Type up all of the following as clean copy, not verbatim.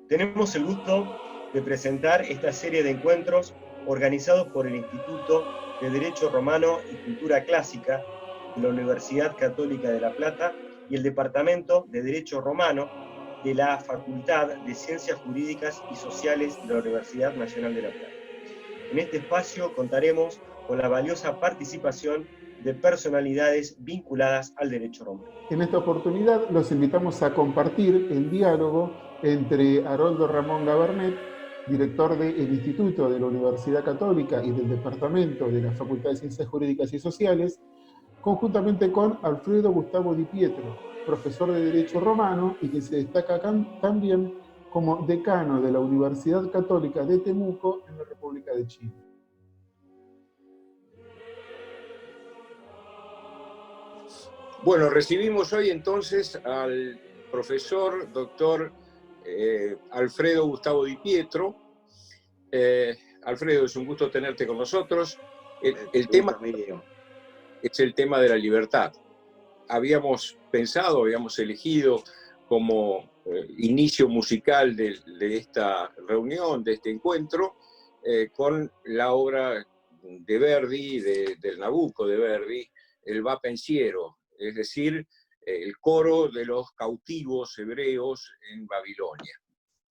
Tenemos el gusto de presentar esta serie de encuentros organizados por el Instituto de Derecho Romano y Cultura Clásica de la Universidad Católica de La Plata y el Departamento de Derecho Romano de la Facultad de Ciencias Jurídicas y Sociales de la Universidad Nacional de La Plata. En este espacio contaremos con la valiosa participación de personalidades vinculadas al derecho romano. En esta oportunidad los invitamos a compartir el diálogo entre Haroldo Ramón Gabernet, director del Instituto de la Universidad Católica y del Departamento de la Facultad de Ciencias Jurídicas y Sociales, conjuntamente con Alfredo Gustavo Di Pietro, profesor de Derecho Romano y que se destaca también como decano de la Universidad Católica de Temuco en la República de Chile. Bueno, recibimos hoy entonces al profesor doctor Alfredo Gustavo Di Pietro. Alfredo, es un gusto tenerte con nosotros. El tema es el tema de la libertad. Habíamos elegido como inicio musical de esta reunión, de este encuentro, con la obra de Verdi, del Nabucco de Verdi, el Va Pensiero, es decir, el coro de los cautivos hebreos en Babilonia.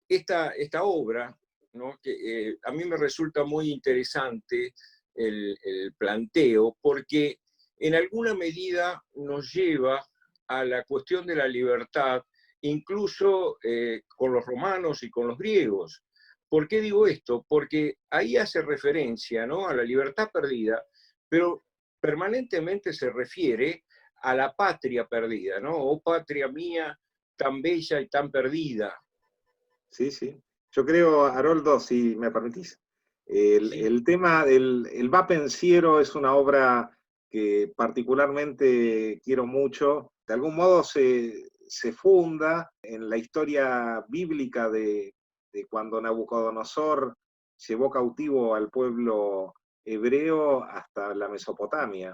Esta obra, ¿no?, que a mí me resulta muy interesante el planteo, porque en alguna medida nos lleva a la cuestión de la libertad, incluso con los romanos y con los griegos. ¿Por qué digo esto? Porque ahí hace referencia, ¿no?, a la libertad perdida, pero permanentemente se refiere a la patria perdida, ¿no? Oh patria mía, tan bella y tan perdida. Sí, sí. Yo creo, Haroldo, si me permitís, el tema del Va Pensiero es una obra que particularmente quiero mucho. De algún modo se funda en la historia bíblica de cuando Nabucodonosor llevó cautivo al pueblo hebreo hasta la Mesopotamia.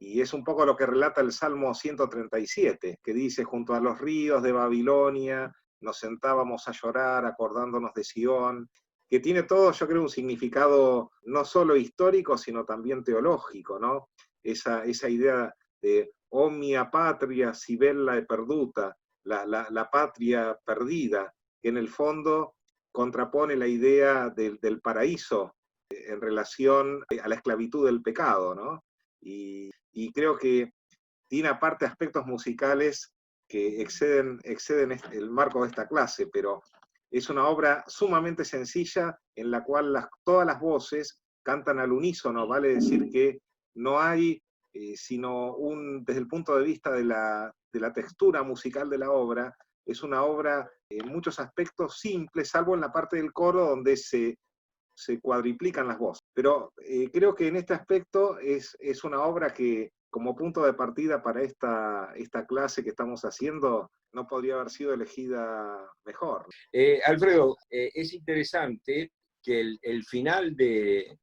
Y es un poco lo que relata el Salmo 137, que dice: junto a los ríos de Babilonia nos sentábamos a llorar acordándonos de Sión, que tiene todo, yo creo, un significado no solo histórico, sino también teológico, ¿no? Esa idea de omnia patria si bella e perduta, la patria perdida, que en el fondo contrapone la idea del paraíso en relación a la esclavitud del pecado, ¿no? Y creo que tiene aparte aspectos musicales que exceden el marco de esta clase, pero es una obra sumamente sencilla en la cual todas las voces cantan al unísono, vale decir que no hay, sino desde el punto de vista de la textura musical de la obra, es una obra en muchos aspectos simple, salvo en la parte del coro donde se cuadriplican las voces. Pero creo que en este aspecto es una obra que, como punto de partida para esta clase que estamos haciendo, no podría haber sido elegida mejor. Alfredo, es interesante que el final de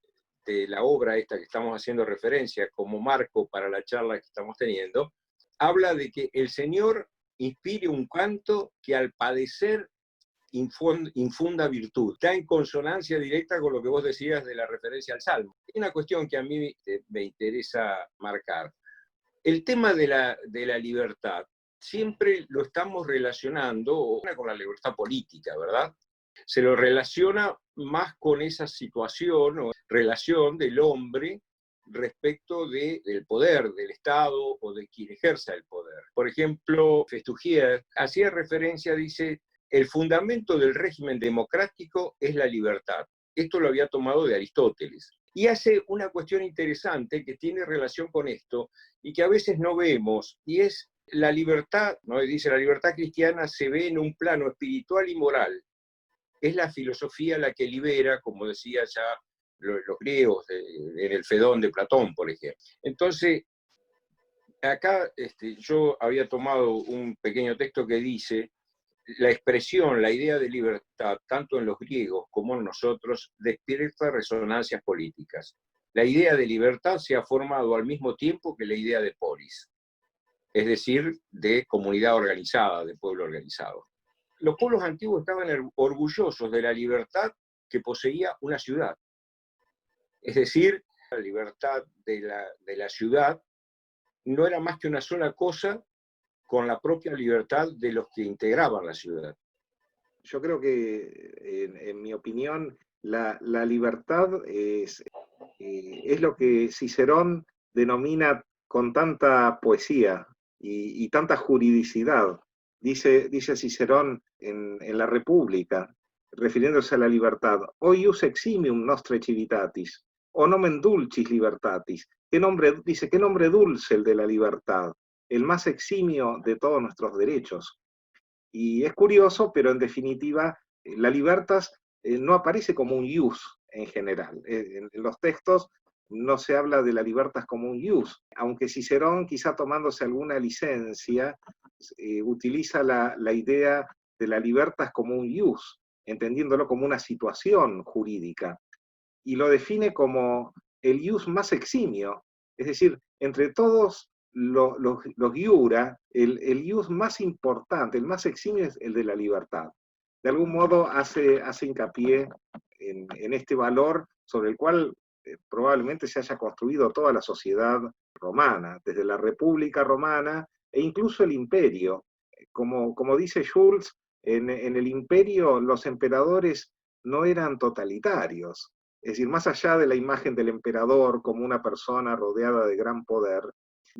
la obra esta que estamos haciendo referencia como marco para la charla que estamos teniendo, habla de que el Señor inspire un canto que al padecer infunda virtud. Está en consonancia directa con lo que vos decías de la referencia al Salmo. Hay una cuestión que a mí me interesa marcar. El tema de la libertad siempre lo estamos relacionando con la libertad política, ¿verdad? Se lo relaciona más con esa situación o relación del hombre respecto del poder del Estado o de quien ejerza el poder. Por ejemplo, Festugier hacía referencia, dice: el fundamento del régimen democrático es la libertad. Esto lo había tomado de Aristóteles. Y hace una cuestión interesante que tiene relación con esto y que a veces no vemos, y es la libertad, ¿no? Dice: la libertad cristiana se ve en un plano espiritual y moral. Es la filosofía la que libera, como decía ya los griegos en el Fedón de Platón, por ejemplo. Entonces, acá yo había tomado un pequeño texto que dice: la expresión, la idea de libertad, tanto en los griegos como en nosotros, despierta resonancias políticas. La idea de libertad se ha formado al mismo tiempo que la idea de polis, es decir, de comunidad organizada, de pueblo organizado. los pueblos antiguos estaban orgullosos de la libertad que poseía una ciudad. Es decir, la libertad de la ciudad no era más que una sola cosa con la propia libertad de los que integraban la ciudad. Yo creo que, en mi opinión, la libertad es lo que Cicerón denomina con tanta poesía y tanta juridicidad. Dice Cicerón en la República, refiriéndose a la libertad: «O ius eximium nostre civitatis, o nomen dulcis libertatis». Dice, qué nombre dulce el de la libertad, el más eximio de todos nuestros derechos. Y es curioso, pero en definitiva, la libertas no aparece como un ius en general. En los textos no se habla de la libertas como un ius, aunque Cicerón, quizá tomándose alguna licencia, utiliza la idea de la libertas como un ius, entendiéndolo como una situación jurídica, y lo define como el ius más eximio, es decir, entre todos los iura, el ius más importante, el más eximio es el de la libertad. De algún modo hace hincapié en este valor sobre el cual probablemente se haya construido toda la sociedad romana, desde la República Romana e incluso el imperio. Como dice Schulz, en el imperio los emperadores no eran totalitarios. Es decir, más allá de la imagen del emperador como una persona rodeada de gran poder,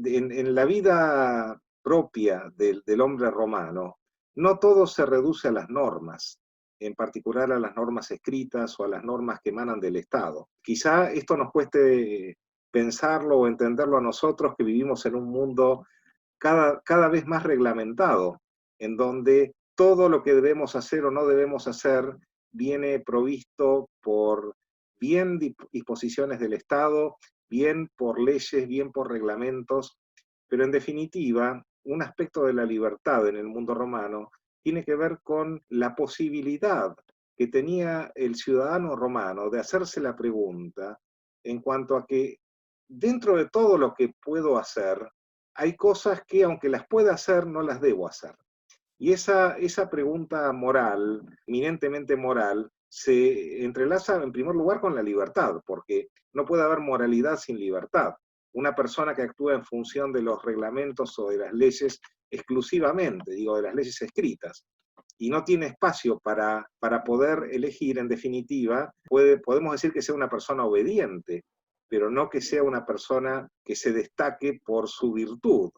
en la vida propia del hombre romano, no todo se reduce a las normas, en particular a las normas escritas o a las normas que emanan del Estado. Quizá esto nos cueste pensarlo o entenderlo a nosotros, que vivimos en un mundo cada vez más reglamentado, en donde todo lo que debemos hacer o no debemos hacer viene provisto por bien disposiciones del Estado, bien por leyes, bien por reglamentos, pero en definitiva, un aspecto de la libertad en el mundo romano tiene que ver con la posibilidad que tenía el ciudadano romano de hacerse la pregunta en cuanto a que dentro de todo lo que puedo hacer, hay cosas que aunque las pueda hacer, no las debo hacer. Y esa pregunta moral, eminentemente moral, se entrelaza en primer lugar con la libertad, porque no puede haber moralidad sin libertad. Una persona que actúa en función de los reglamentos o de las leyes exclusivamente, digo, de las leyes escritas, y no tiene espacio para poder elegir, en definitiva, podemos decir que sea una persona obediente, pero no que sea una persona que se destaque por su virtud,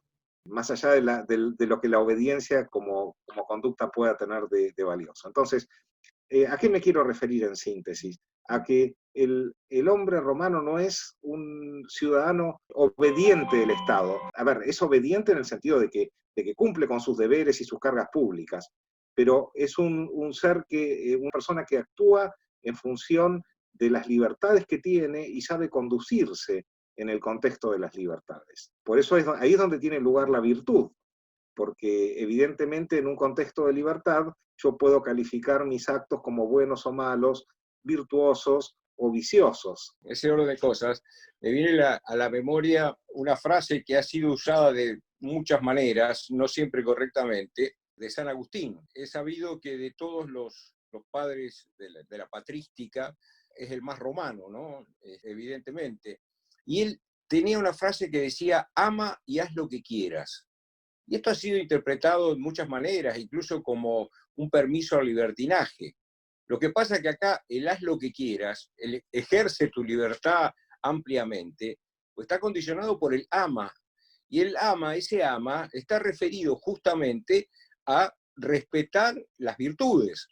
más allá de lo que la obediencia como conducta pueda tener de valioso. Entonces, ¿a qué me quiero referir en síntesis? A que el hombre romano no es un ciudadano obediente del Estado. A ver, es obediente en el sentido de que cumple con sus deberes y sus cargas públicas, pero es un ser una persona que actúa en función de las libertades que tiene y sabe conducirse en el contexto de las libertades. Por eso ahí es donde tiene lugar la virtud, porque evidentemente en un contexto de libertad yo puedo calificar mis actos como buenos o malos, virtuosos o viciosos. Ese orden de cosas, me viene a la memoria una frase que ha sido usada de muchas maneras, no siempre correctamente, de San Agustín. He sabido que de todos los padres de la patrística es el más romano, ¿no? Evidentemente. Y él tenía una frase que decía: ama y haz lo que quieras. Y esto ha sido interpretado de muchas maneras, incluso como un permiso al libertinaje. Lo que pasa es que acá el haz lo que quieras, el ejerce tu libertad ampliamente, pues está condicionado por el ama. Y el ama, ese ama, está referido justamente a respetar las virtudes.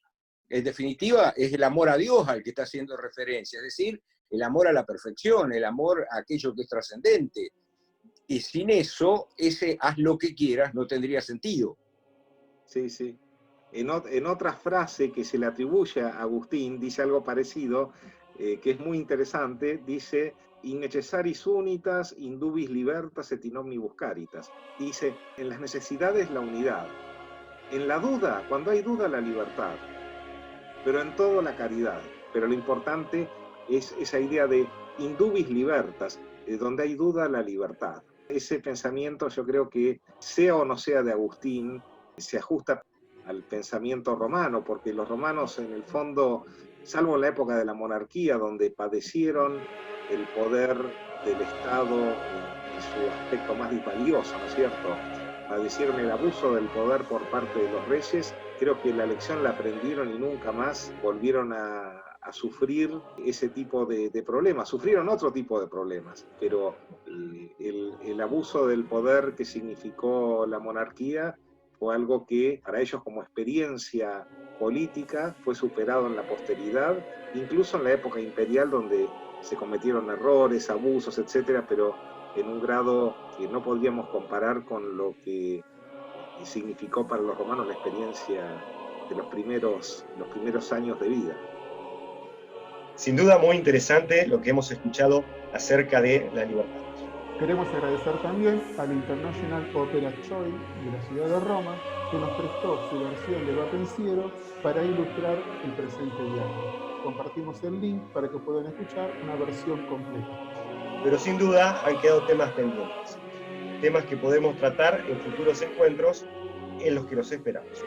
En definitiva, es el amor a Dios al que está haciendo referencia, es decir, el amor a la perfección, el amor a aquello que es trascendente. Y sin eso, ese haz lo que quieras no tendría sentido. Sí, sí. En otra frase que se le atribuye a Agustín, dice algo parecido, que es muy interesante, dice: in necessaris unitas, indubis libertas et in omnibus caritas. Dice, en las necesidades la unidad, en la duda, cuando hay duda, la libertad, pero en todo la caridad. Pero lo importante es esa idea de indubis libertas, donde hay duda, la libertad. Ese pensamiento, yo creo que, sea o no sea de Agustín, se ajusta al pensamiento romano, porque los romanos en el fondo, salvo en la época de la monarquía, donde padecieron el poder del Estado en su aspecto más valioso, ¿no es cierto? Padecieron el abuso del poder por parte de los reyes. Creo que la lección la aprendieron y nunca más volvieron a sufrir ese tipo de problemas. Sufrieron otro tipo de problemas, pero el abuso del poder que significó la monarquía fue algo que para ellos como experiencia política fue superado en la posteridad, incluso en la época imperial, donde se cometieron errores, abusos, etcétera, pero en un grado que no podríamos comparar con lo que significó para los romanos la experiencia de los primeros años de vida. Sin duda muy interesante lo que hemos escuchado acerca de la libertad. Queremos agradecer también al International Opera Choi de la ciudad de Roma, que nos prestó su versión de Va Pensiero para ilustrar el presente diálogo. Compartimos el link para que puedan escuchar una versión completa. Pero sin duda han quedado temas pendientes, temas que podemos tratar en futuros encuentros en los que los esperamos.